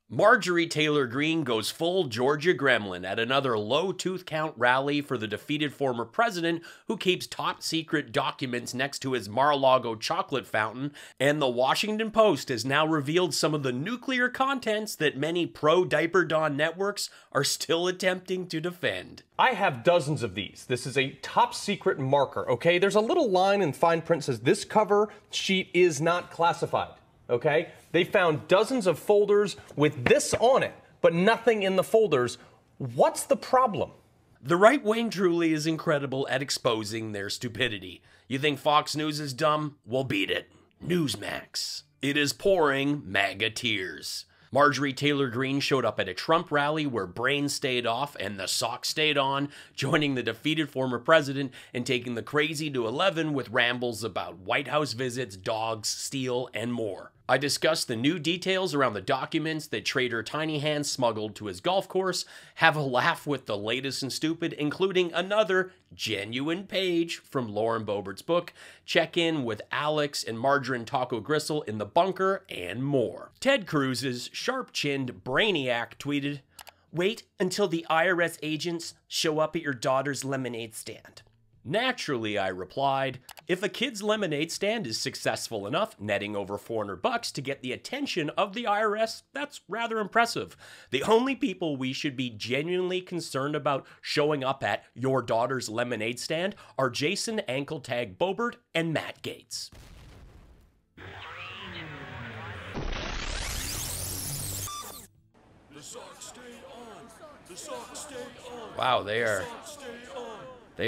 Marjorie Taylor Greene goes full Georgia Gremlin at another low tooth count rally for the defeated former president who keeps top secret documents next to his Mar-a-Lago chocolate fountain, and the Washington Post has now revealed some of the nuclear contents that many pro-Diaper Don networks are still attempting to defend. I have dozens of these. This is a top secret marker, okay? There's a little line in fine print that says this cover sheet is not classified. Okay? They found dozens of folders with this on it, but nothing in the folders. What's the problem? The right wing truly is incredible at exposing their stupidity. You think Fox News is dumb? Well, beat it. Newsmax. It is pouring MAGA tears. Marjorie Taylor Greene showed up at a Trump rally where brains stayed off and the socks stayed on, joining the defeated former president and taking the crazy to 11 with rambles about White House visits, dogs, steel, and more. I discussed the new details around the documents that Trader Tiny Hands smuggled to his golf course, have a laugh with the latest and stupid, including another genuine page from Lauren Boebert's book, check in with Alex and Margarine Taco Gristle in the bunker, and more. Ted Cruz's sharp-chinned brainiac tweeted, "Wait until the IRS agents show up at your daughter's lemonade stand." Naturally, I replied, if a kid's lemonade stand is successful enough, netting over $400 to get the attention of the IRS, that's rather impressive. The only people we should be genuinely concerned about showing up at your daughter's lemonade stand are Jason Ankletag Boebert and Matt Gaetz. Wow, They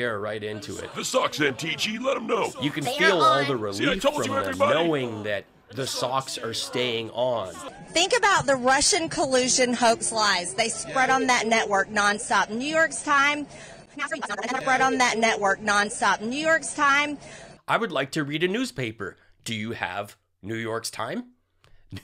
are right into it. The socks, NTG, let them know. You can feel all the relief from them knowing that the socks are staying on. Think about the Russian collusion hoax lies. They spread on that network nonstop. New York's Time spread on that network nonstop. New York's Time. I would like to read a newspaper. Do you have New York's Time?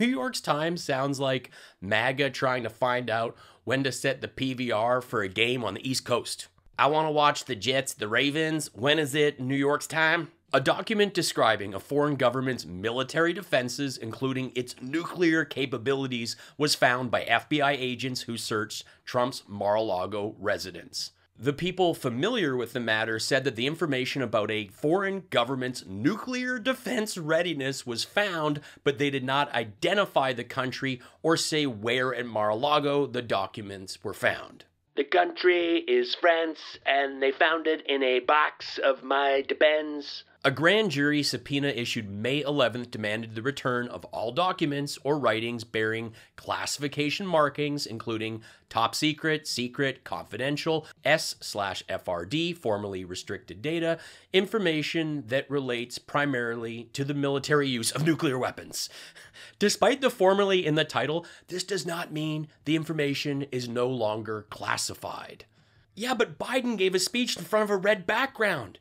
New York's Time sounds like MAGA trying to find out when to set the PVR for a game on the East Coast. I want to watch the Jets, the Ravens. When is it New York's Time? A document describing a foreign government's military defenses, including its nuclear capabilities, was found by FBI agents who searched Trump's Mar-a-Lago residence. The people familiar with the matter said that the information about a foreign government's nuclear defense readiness was found, but they did not identify the country or say where at Mar-a-Lago the documents were found. The country is France, and they found it in a box of my Depends. A grand jury subpoena issued May 11th demanded the return of all documents or writings bearing classification markings, including top secret, secret, confidential, S/FRD, formerly restricted data, information that relates primarily to the military use of nuclear weapons. Despite the formerly in the title, this does not mean the information is no longer classified. Yeah, but Biden gave a speech in front of a red background.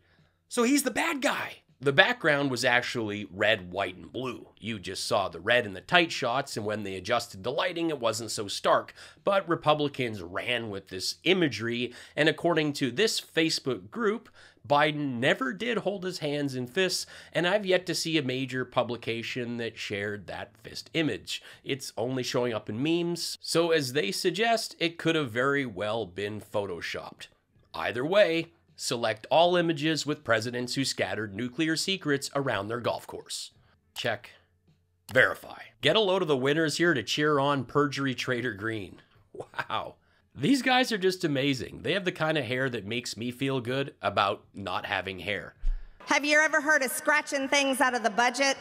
So he's the bad guy. The background was actually red, white, and blue. You just saw the red in the tight shots, and when they adjusted the lighting, it wasn't so stark. But Republicans ran with this imagery, and according to this Facebook group, Biden never did hold his hands in fists, and I've yet to see a major publication that shared that fist image. It's only showing up in memes, so as they suggest, it could have very well been photoshopped. Either way, select all images with presidents who scattered nuclear secrets around their golf course. Check. Verify. Get a load of the winners here to cheer on perjury Trader Greene. Wow. These guys are just amazing. They have the kind of hair that makes me feel good about not having hair. Have you ever heard of scratching things out of the budget?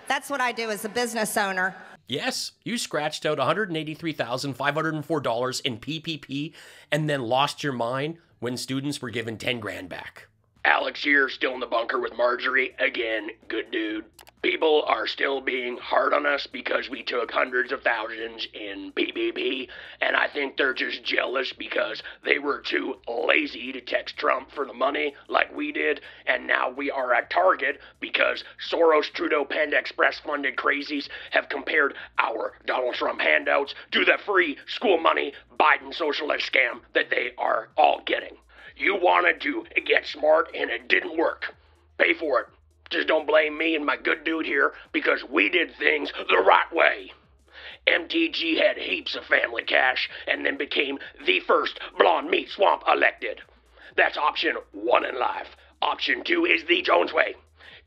That's what I do as a business owner. Yes, you scratched out $183,504 in PPP and then lost your mind when students were given 10 grand back. Alex here, still in the bunker with Marjorie. Again, good dude. People are still being hard on us because we took hundreds of thousands in PPP, and I think they're just jealous because they were too lazy to text Trump for the money like we did, and now we are at Target because Soros, Trudeau, Panda Express-funded crazies have compared our Donald Trump handouts to the free school money Biden socialist scam that they are all getting. You wanted to get smart, and it didn't work. Pay for it. Just don't blame me and my good dude here because we did things the right way. MTG had heaps of family cash and then became the first blonde meat swamp elected. That's option 1 in life. Option 2 is the Jones way.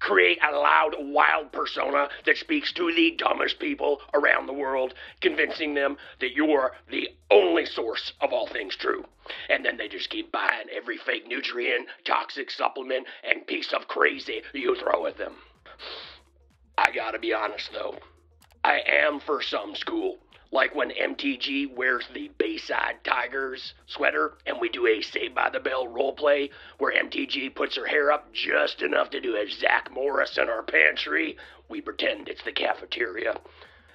Create a loud, wild persona that speaks to the dumbest people around the world, convincing them that you're the only source of all things true. And then they just keep buying every fake nutrient, toxic supplement, and piece of crazy you throw at them. I gotta be honest though, I am for some school. Like when MTG wears the Bayside Tigers sweater and we do a Saved by the Bell roleplay where MTG puts her hair up just enough to do a Zach Morris in our pantry. We pretend it's the cafeteria.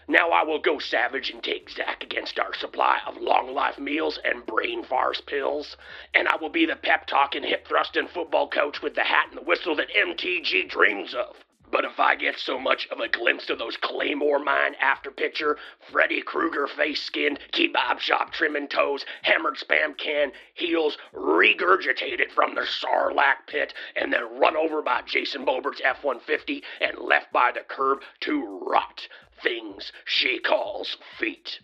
Now I will go savage and take Zach against our supply of long life meals and brain farce pills. And I will be the pep talking, hip thrusting football coach with the hat and the whistle that MTG dreams of. But if I get so much of a glimpse of those Claymore Mine after picture, Freddy Krueger face-skinned, kebab shop trimming toes, hammered spam can, heels regurgitated from the Sarlacc pit, and then run over by Jason Bobert's F-150 and left by the curb to rot things she calls feet.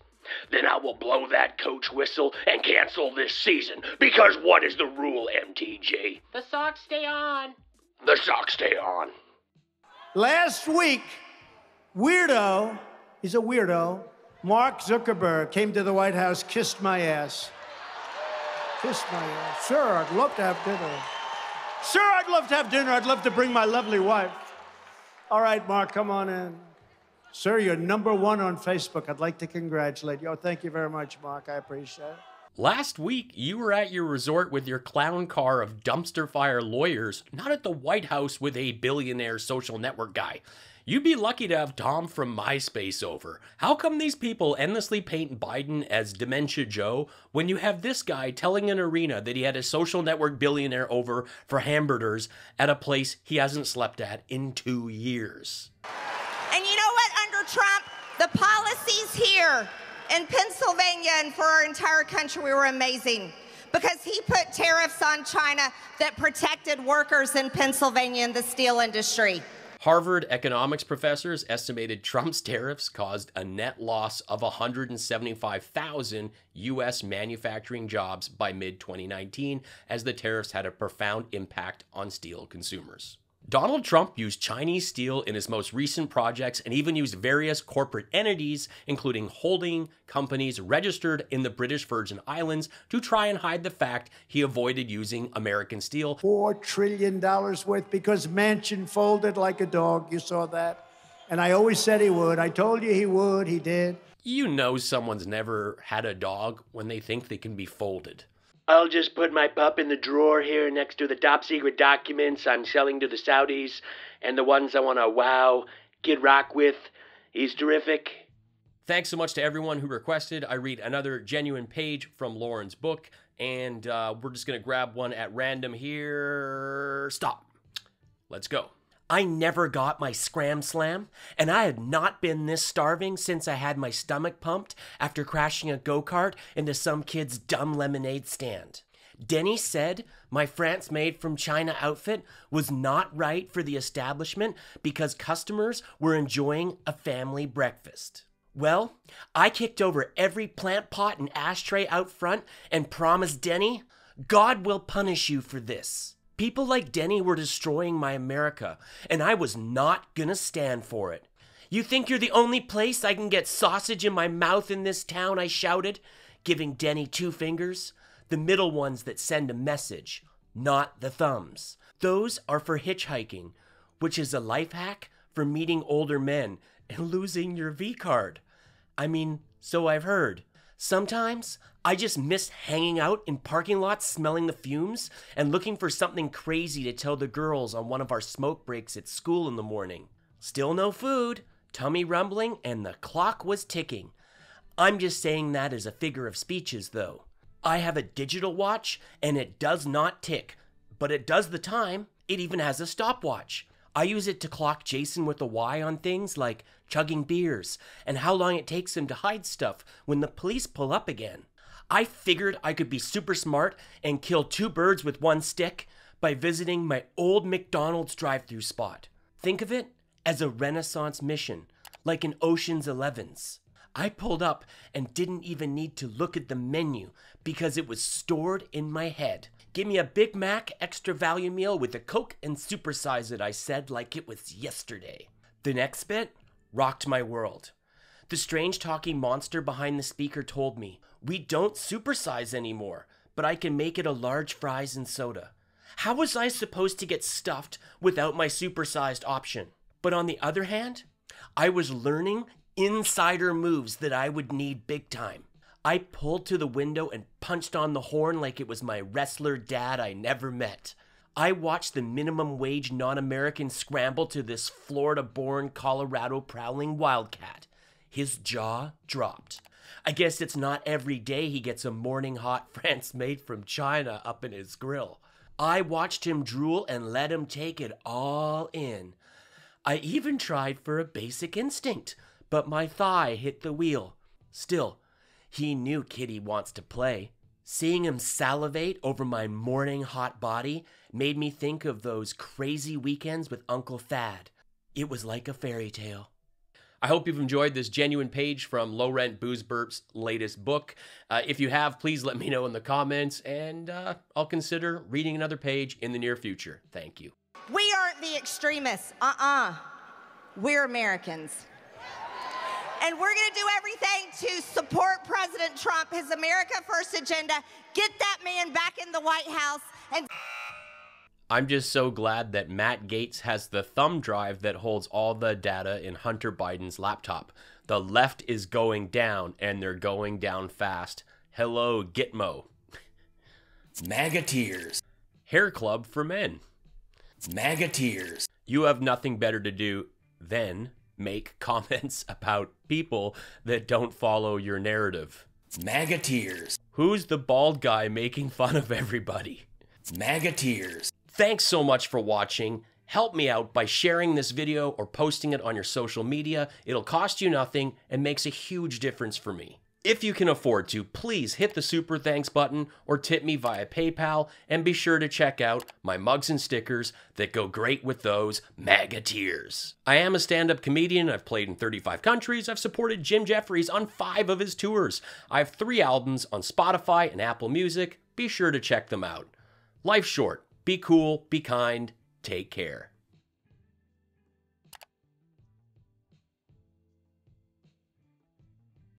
Then I will blow that coach whistle and cancel this season, because what is the rule, MTG? The socks stay on. The socks stay on. Last week, he's a weirdo, Mark Zuckerberg came to the White House, kissed my ass. Kissed my ass. Sure, I'd love to have dinner. Sure, I'd love to have dinner. I'd love to bring my lovely wife. All right, Mark, come on in. Sir, you're #1 on Facebook. I'd like to congratulate you. Oh, thank you very much, Mark. I appreciate it. Last week, you were at your resort with your clown car of dumpster fire lawyers, not at the White House with a billionaire social network guy. You'd be lucky to have Tom from MySpace over. How come these people endlessly paint Biden as Dementia Joe when you have this guy telling an arena that he had a social network billionaire over for hamburgers at a place he hasn't slept at in 2 years? And you know what? Under Trump, the policies here in Pennsylvania and for our entire country were amazing because he put tariffs on China that protected workers in Pennsylvania in the steel industry. Harvard economics professors estimated Trump's tariffs caused a net loss of 175,000 U.S. manufacturing jobs by mid-2019, as the tariffs had a profound impact on steel consumers. Donald Trump used Chinese steel in his most recent projects and even used various corporate entities, including holding companies registered in the British Virgin Islands, to try and hide the fact he avoided using American steel. $4 trillion worth because Manchin folded like a dog. You saw that. And I always said he would. I told you he would. He did. You know someone's never had a dog when they think they can be folded. I'll just put my pup in the drawer here next to the top secret documents I'm selling to the Saudis and the ones I want to Kid Rock with. He's terrific. Thanks so much to everyone who requested. I read another genuine page from Lauren's book, and we're just going to grab one at random here. Stop. Let's go. I never got my Scram Slam, and I had not been this starving since I had my stomach pumped after crashing a go-kart into some kid's dumb lemonade stand. Denny said my France made from China outfit was not right for the establishment because customers were enjoying a family breakfast. Well, I kicked over every plant pot and ashtray out front and promised Denny, God will punish you for this. People like Denny were destroying my America, and I was not gonna stand for it. You think you're the only place I can get sausage in my mouth in this town, I shouted, giving Denny 2 fingers, the middle ones that send a message, not the thumbs. Those are for hitchhiking, which is a life hack for meeting older men and losing your V-card. I mean, so I've heard. Sometimes I just miss hanging out in parking lots smelling the fumes and looking for something crazy to tell the girls on one of our smoke breaks at school in the morning. Still no food, tummy rumbling, and the clock was ticking. I'm just saying that as a figure of speeches, though. I have a digital watch, and it does not tick, but it does the time. It even has a stopwatch. I use it to clock Jason with a Y on things like chugging beers and how long it takes him to hide stuff when the police pull up again. I figured I could be super smart and kill 2 birds with 1 stick by visiting my old McDonald's drive-thru spot. Think of it as a Renaissance mission, like an Ocean's 11's. I pulled up and didn't even need to look at the menu because it was stored in my head. Give me a Big Mac extra value meal with a Coke and supersize it, I said like it was yesterday. The next bit rocked my world. The strange talking monster behind the speaker told me, we don't supersize anymore, but I can make it a large fries and soda. How was I supposed to get stuffed without my supersized option? But on the other hand, I was learning insider moves that I would need big time. I pulled to the window and punched on the horn like it was my wrestler dad I never met. I watched the minimum wage non-American scramble to this Florida-born, Colorado-prowling wildcat. His jaw dropped. I guess it's not every day he gets a morning hot France made from China up in his grill. I watched him drool and let him take it all in. I even tried for a basic instinct, but my thigh hit the wheel. Still, he knew Kitty wants to play. Seeing him salivate over my morning hot body made me think of those crazy weekends with Uncle Thad. It was like a fairy tale. I hope you've enjoyed this genuine page from Low Rent Booze Burp's latest book. If you have, please let me know in the comments, and I'll consider reading another page in the near future. Thank you. We aren't the extremists. We're Americans. And we're going to do everything to support President Trump, his America First agenda, get that man back in the White House, and... I'm just so glad that Matt Gaetz has the thumb drive that holds all the data in Hunter Biden's laptop. The left is going down, and they're going down fast. Hello, Gitmo. MAGA tears. Hair Club for Men. MAGA tears. You have nothing better to do than make comments about people that don't follow your narrative. MAGA tears. Who's the bald guy making fun of everybody? MAGA tears. Thanks so much for watching. Help me out by sharing this video or posting it on your social media. It'll cost you nothing and makes a huge difference for me. If you can afford to, please hit the super thanks button or tip me via PayPal, and be sure to check out my mugs and stickers that go great with those MAGA tears. I am a stand-up comedian. I've played in 35 countries. I've supported Jim Jefferies on 5 of his tours. I have 3 albums on Spotify and Apple Music. Be sure to check them out. Life's short. Be cool, be kind, take care.